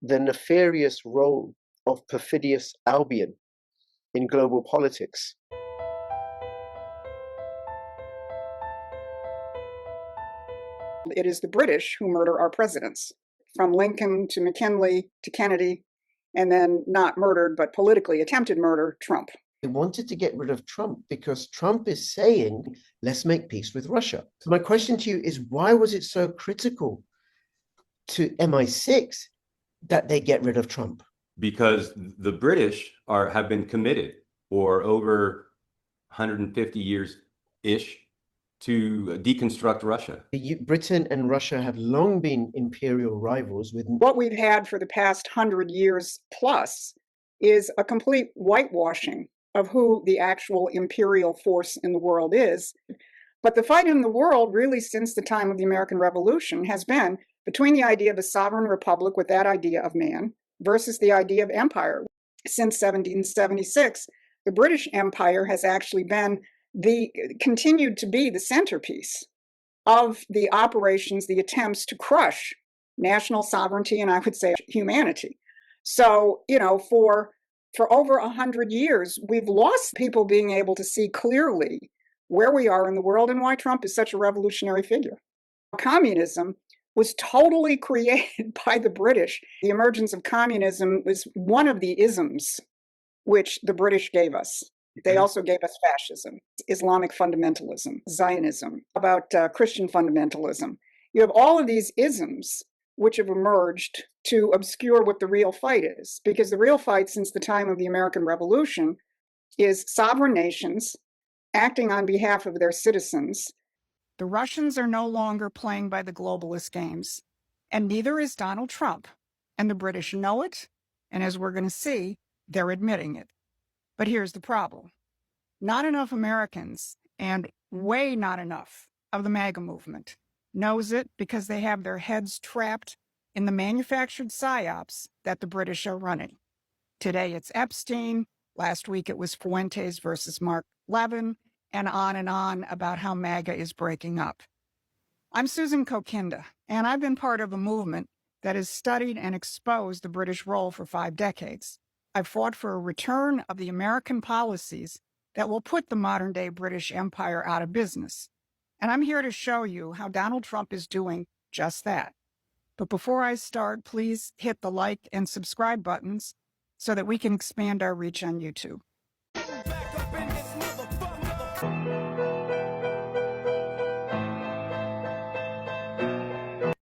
the nefarious role of perfidious Albion in global politics. It is the British who murder our presidents, from Lincoln to McKinley to Kennedy, and then not murdered, but politically attempted murder, Trump. They wanted to get rid of Trump because Trump is saying, let's make peace with Russia. So my question to you is, why was it so critical to MI6 that they get rid of Trump? Because the British have been committed for over 150 years-ish to deconstruct Russia. Britain and Russia have long been imperial rivals. What we've had for the past 100 years plus is a complete whitewashing of who the actual imperial force in the world is. But the fight in the world, really since the time of the American Revolution, has been between the idea of a sovereign republic with that idea of man versus the idea of empire. Since 1776, the British Empire has actually continued to be the centerpiece of the operations, the attempts to crush national sovereignty, and I would say humanity. So, for over 100 years, we've lost people being able to see clearly where we are in the world and why Trump is such a revolutionary figure. Communism was totally created by the British. The emergence of communism was one of the isms which the British gave us. They also gave us fascism, Islamic fundamentalism, Zionism, about Christian fundamentalism. You have all of these isms which have emerged to obscure what the real fight is, because the real fight since the time of the American Revolution is sovereign nations acting on behalf of their citizens. The Russians are no longer playing by the globalist games, and neither is Donald Trump. And the British know it, and as we're going to see, they're admitting it. But here's the problem. Not enough Americans, and way not enough of the MAGA movement, knows it because they have their heads trapped in the manufactured psyops that the British are running. Today it's Epstein. Last week it was Fuentes versus Mark Levin, and on about how MAGA is breaking up. I'm Susan Kokinda, and I've been part of a movement that has studied and exposed the British role for 5 decades. I've fought for a return of the American policies that will put the modern-day British Empire out of business. And I'm here to show you how Donald Trump is doing just that. But before I start, please hit the like and subscribe buttons so that we can expand our reach on YouTube.